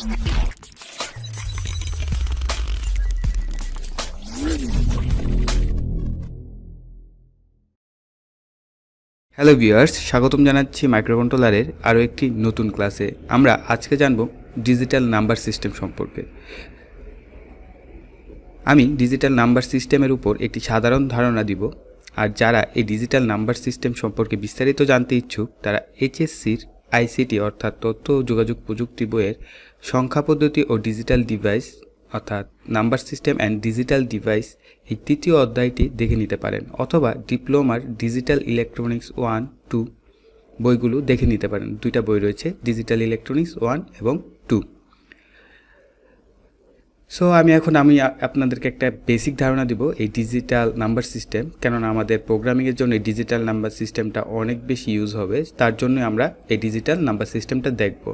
Hello viewers, স্বাগতম জানাচ্ছি মাইক্রোকন্ট্রোলারের আরও একটি নতুন ক্লাসে। আমরা আজকে জানব ডিজিটাল নাম্বার সিস্টেম সম্পর্কে। আমি ডিজিটাল নাম্বার সিস্টেমের উপর একটি সাধারণ ধারণা দিব, আর যারা এই ডিজিটাল নাম্বার সিস্টেম সম্পর্কে বিস্তারিত জানতে ইচ্ছুক তারা এইচএসসির আইসিটি অর্থাৎ তথ্য ও যোগাযোগ প্রযুক্তি বইয়ের সংখ্যা পদ্ধতি ও ডিজিটাল ডিভাইস অর্থাৎ number system and digital device এই তৃতীয় অধ্যায়টি দেখে নিতে পারেন, অথবা ডিপ্লোমার ডিজিটাল ইলেকট্রনিক্স 1-2 বইগুলো দেখে নিতে পারেন। দুইটা বই রয়েছে, ডিজিটাল ইলেকট্রনিক্স 1 এবং 2। সো আমি আপনাদেরকে একটা বেসিক ধারণা দিব এই ডিজিটাল নাম্বার সিস্টেম, কেননা আমাদের প্রোগ্রামিংয়ের জন্য এই ডিজিটাল নাম্বার সিস্টেমটা অনেক বেশি ইউজ হবে, তার জন্য আমরা এই ডিজিটাল নাম্বার সিস্টেমটা দেখব।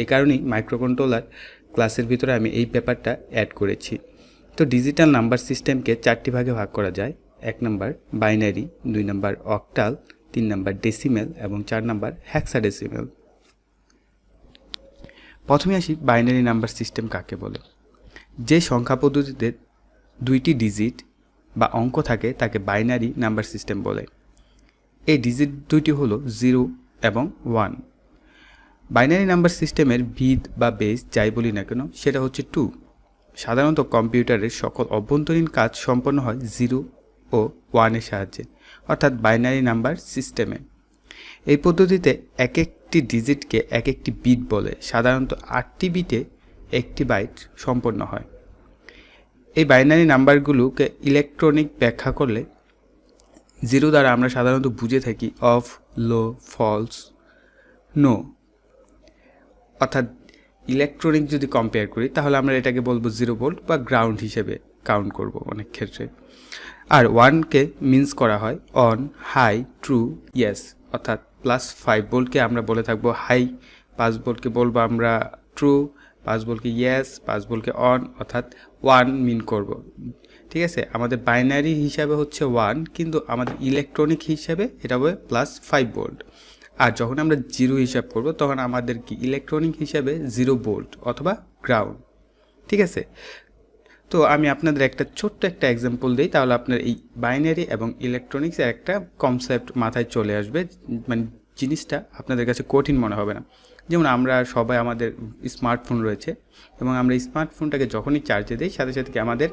এই কারণেই মাইক্রোকন্ট্রোলার ক্লাসের ভিতরে আমি এই পেপারটা অ্যাড করেছি। তো ডিজিটাল নাম্বার সিস্টেমকে 4টি ভাগে ভাগ করা যায়। 1 number binary, 2 number octal, 3 number decimal এবং 4 নাম্বার হেক্সাডেসিমেল। প্রথমে আসি বাইনারি নাম্বার সিস্টেম কাকে বলে। যে সংখ্যা পদ্ধতিতে 2টি ডিজিট বা অঙ্ক থাকে তাকে বাইনারি নাম্বার সিস্টেম বলে। এই ডিজিট দুইটি হলো 0 এবং 1। বাইনারি নাম্বার সিস্টেমের ভিত বা বেস যাই বলি না কেন সেটা হচ্ছে 2। সাধারণত কম্পিউটারের সকল অভ্যন্তরীণ কাজ সম্পন্ন হয় 0 ও 1 এর সাহায্যে, অর্থাৎ বাইনারি নাম্বার সিস্টেমে। এই পদ্ধতিতে এক একটি ডিজিটকে এক একটি বিট বলে। সাধারণত 8টি বিটে একটি বাইট সম্পন্ন হয়। এই বাইনারি নাম্বারগুলোকে ইলেকট্রনিক ব্যাখ্যা করলে 0 দ্বারা আমরা সাধারণত বুঝে থাকি অফ, লো, ফলস, নো। অর্থাৎ ইলেকট্রনিক যদি কম্পেয়ার করি তাহলে আমরা এটাকে বলবো 0 ভোল্ট বা গ্রাউন্ড হিসেবে কাউন্ট করব অনেক ক্ষেত্রে। আর 1কে মিন্স করা হয় অন, হাই, ট্রু, ইয়েস। অর্থাৎ +5 ভোল্টকে আমরা বলে থাকবো হাই, 5 ভোল্টকে বলবো আমরা ট্রু, 5 ভোল্টকে ইয়েস, 5 ভোল্টকে অন, অর্থাৎ 1 মিন করব। ঠিক আছে, আমাদের বাইনারি হিসাবে হচ্ছে 1, কিন্তু আমাদের ইলেকট্রনিক হিসাবে এটা হবে +5 ভোল্ট। আর যখন আমরা 0 হিসাব করব তখন আমাদের কি ইলেকট্রনিক হিসাবে 0 ভোল্ট অথবা গ্রাউন্ড। ঠিক আছে, তো আমি আপনাদের একটা ছোট্ট একটা এক্সাম্পল দিই, তাহলে আপনার এই বাইনারি এবং ইলেকট্রনিক্সের একটা কনসেপ্ট মাথায় চলে আসবে, মানে জিনিসটা আপনাদের কাছে কঠিন মনে হবে না। যেমন আমরা সবাই আমাদের স্মার্টফোন রয়েছে, এবং আমরা স্মার্টফোনটাকে যখনই চার্জে দিই সাথে সাথে কি আমাদের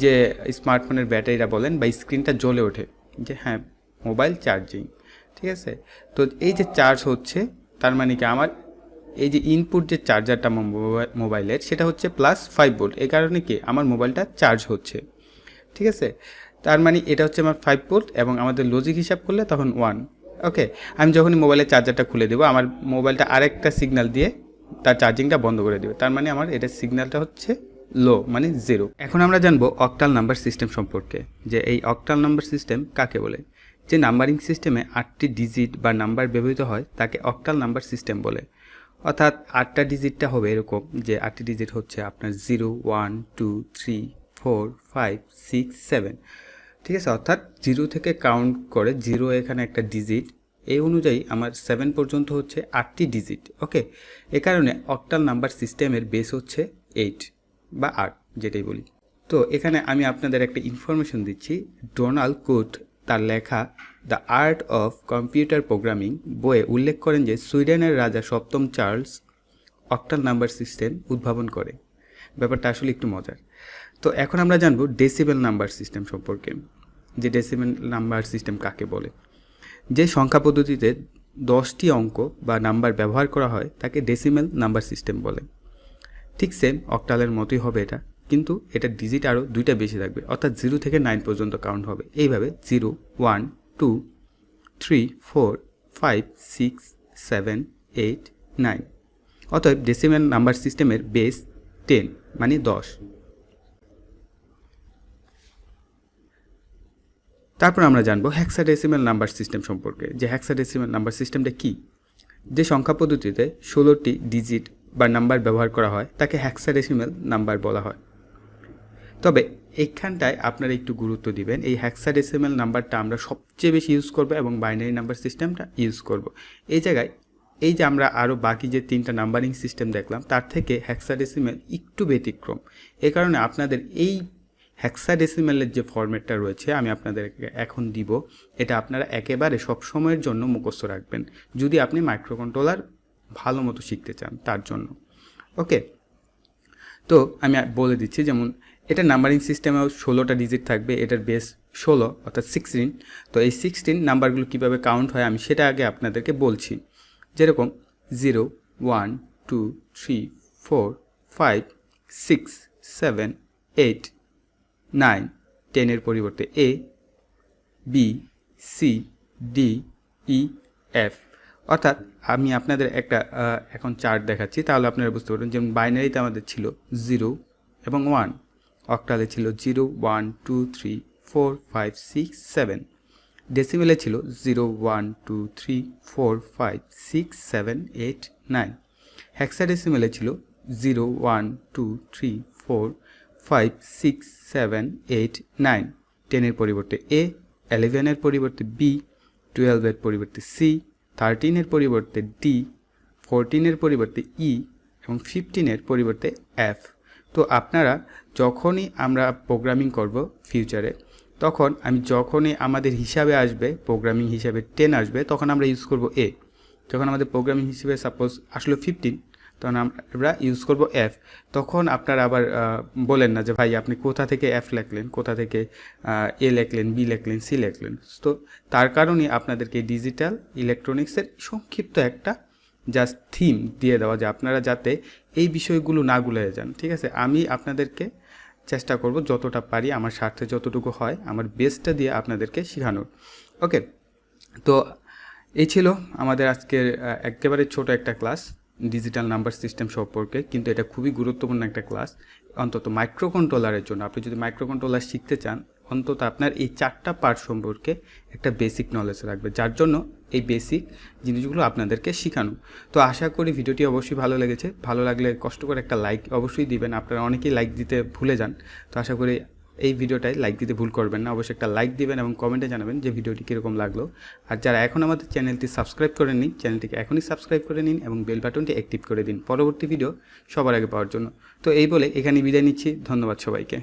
যে স্মার্টফোনের ব্যাটারিটা বলেন বা স্ক্রিনটা জ্বলে ওঠে যে হ্যাঁ মোবাইল চার্জিং। ঠিক আছে, তো এই যে চার্জ হচ্ছে তার মানে কি আমার এই যে ইনপুট যে চার্জারটা মোবাইলের সেটা হচ্ছে +5 ভোল্ট। এই কারণে কি আমার মোবাইলটা চার্জ হচ্ছে। ঠিক আছে, তার মানে এটা হচ্ছে আমার 5 ভোল্ট, এবং আমাদের লজিক হিসাব করলে তখন 1। ওকে, আমি যখনই মোবাইলের চার্জারটা খুলে দেবো আমার মোবাইলটা আরেকটা সিগন্যাল দিয়ে তার চার্জিংটা বন্ধ করে দেবে, তার মানে আমার এটা সিগন্যালটা হচ্ছে লো, মানে 0। এখন আমরা জানবো অক্টাল নাম্বার সিস্টেম সম্পর্কে, যে এই অক্টাল নাম্বার সিস্টেম কাকে বলে। যে নাম্বারিং সিস্টেমে 8টি ডিজিট বা নাম্বার ব্যবহৃত হয় তাকে অক্টাল নাম্বার সিস্টেম বলে। অর্থাৎ 8টা ডিজিটটা হবে এরকম যে 8টি ডিজিট হচ্ছে আপনার 0, 1, 2, 3, 4, 5, 6, 7। ঠিক আছে, অর্থাৎ 0 থেকে কাউন্ট করে 0 এখানে একটা ডিজিট, এই অনুযায়ী আমার 7 পর্যন্ত হচ্ছে 8টি ডিজিট। ওকে, এ কারণে অক্টাল নাম্বার সিস্টেমের বেস হচ্ছে 8 বা 8 যেটাই বলি। তো এখানে আমি আপনাদের একটা ইনফরমেশন দিচ্ছি। ডোনাল্ড কুট তার লেখা the art of computer programming বইয়ে উল্লেখ করেন যে সুইডেনের রাজা 7ম চার্লস অক্টাল নাম্বার সিস্টেম উদ্ভাবন করে। ব্যাপারটা আসলে একটু মজার। তো এখন আমরা জানবো ডেসিমেল নাম্বার সিস্টেম সম্পর্কে, যে ডেসিমেল নাম্বার সিস্টেম কাকে বলে। যে সংখ্যা পদ্ধতিতে 10টি অঙ্ক বা নাম্বার ব্যবহার করা হয় তাকে ডেসিমেল নাম্বার সিস্টেম বলে। ঠিক সেম অক্টালের মতোই হবে এটা, কিন্তু এটা ডিজিট আরও 2টা বেশি থাকবে, অর্থাৎ 0 থেকে 9 পর্যন্ত কাউন্ট হবে। এইভাবে 0, 1, 2, 3, 4, 5, 6, 7, 8, 9। অতএব ডেসিমেল নাম্বার সিস্টেমের বেস 10 মানে 10। তারপর আমরা জানবো হেক্সাডেসিমাল নাম্বার সিস্টেম সম্পর্কে, যে হেক্সাডেসিমাল নাম্বার সিস্টেমটা কি। যে সংখ্যা পদ্ধতিতে 16টি ডিজিট বা নাম্বার ব্যবহার করা হয় তাকে হেক্সাডেসিমাল নাম্বার বলা হয়। তবে এইখানটায় আপনারা একটু গুরুত্ব দিবেন, এই হেক্সাডেসিমাল নাম্বারটা আমরা সবচেয়ে বেশি ইউজ করব এবং বাইনারি নাম্বার সিস্টেমটা ইউজ করব। এই জায়গায় এই যে আমরা আরও বাকি যে 3টা নাম্বারিং সিস্টেম দেখলাম তার থেকে হেক্সাডেসিমেল একটু ব্যতিক্রম। এই কারণে আপনাদের এই হেক্সাডেসিমেলের যে ফরম্যাটটা রয়েছে আমি আপনাদেরকে এখন দিব, এটা আপনারা একেবারে সব সময়ের জন্য মুখস্থ রাখবেন যদি আপনি মাইক্রোকন্ট্রোলার ভালো মতো শিখতে চান তার জন্য। ওকে, তো আমি বলে দিচ্ছি, যেমন এটা নাম্বারিং সিস্টেমেও 16টা ডিজিট থাকবে, এটার বেস 16 অর্থাৎ 16। তো এই 16 নাম্বারগুলো কীভাবে কাউন্ট হয় আমি সেটা আগে আপনাদেরকে বলছি। যেরকম 0 1 2 3 4 5 6 7 8 9, 10-এর পরিবর্তে A, B, C, D, E, F। অর্থাৎ আমি আপনাদের একটা এখন চার্ট দেখাচ্ছি, তাহলে আপনারা বুঝতে পারবেন। যেমন বাইনারিতে আমাদের ছিল 0 এবং 1, অক্টালে ছিল 0 1 2 3 4 5 6 7, ডেসিমেলে ছিল 0 1 2 3 4 5 6 7 8 9, হেক্সাডেসিমেলে ছিল 0 1 2 3 4 5 6 7 8 9, 10-এর পরিবর্তে A, 11-এর পরিবর্তে B, 12-এর পরিবর্তে C, 13-এর পরিবর্তে D, 14-এর পরিবর্তে E এবং 15-এর পরিবর্তে F। তো আপনারা যখনই আমরা প্রোগ্রামিং করব ফিউচারে, তখন যখনই আমাদের হিসাবে আসবে প্রোগ্রামিং হিসাবে 10 আসবে, তখন আমরা ইউজ করব A। যখন আমাদের প্রোগ্রামিং হিসেবে সাপোজ আসলো 15, তখন আমরা ইউজ করব F। তখন আপনারা আবার বলেন না যে ভাই আপনি কোথা থেকে F লিখলেন, কোথা থেকে A লিখলেন, B লিখলেন, C লিখলেন। তো তার কারণে আপনাদেরকে ডিজিটাল ইলেকট্রনিক্সের সংক্ষিপ্ত একটা জাস্ট থিম দিয়ে দেওয়া, যে আপনারা যাতে এই বিষয়গুলো না গুলিয়ে যান। ঠিক আছে, আমি আপনাদেরকে চেষ্টা করব যতটা পারি, আমার স্বার্থে যতটুকু হয় আমার বেস্টটা দিয়ে আপনাদেরকে শেখানোর। ওকে, তো এই ছিল আমাদের আজকের একেবারে ছোট একটা ক্লাস ডিজিটাল নাম্বার সিস্টেম সম্পর্কে, কিন্তু এটা খুবই গুরুত্বপূর্ণ একটা ক্লাস, অন্তত মাইক্রোকন্ট্রোলারের জন্য। আপনি যদি মাইক্রোকন্ট্রোলার শিখতে চান, অন্তত আপনার এই 4টা পার্ট সম্পর্কে একটা বেসিক নলেজ রাখবে, যার জন্য এই বেসিক জিনিসগুলো আপনাদেরকে শেখানো। তো আশা করি ভিডিওটি অবশ্যই ভালো লেগেছে। ভালো লাগলে কষ্ট করে একটা লাইক অবশ্যই দিবেন, আপনারা অনেকেই লাইক দিতে ভুলে যান। তো আশা করি এই ভিডিওটায় লাইক দিতে ভুল করবেন না, অবশ্যই একটা লাইক দিবেন এবং কমেন্টে জানাবেন যে ভিডিওটি কীরকম লাগলো। আর যারা এখন আমাদের চ্যানেলটি সাবস্ক্রাইব করে নিন, চ্যানেলটিকে এখনই সাবস্ক্রাইব করে নিন এবং বেল বাটনটি অ্যাক্টিভ করে দিন পরবর্তী ভিডিও সবার আগে পাওয়ার জন্য। তো এই বলে এখানে বিদায় নিচ্ছি, ধন্যবাদ সবাইকে।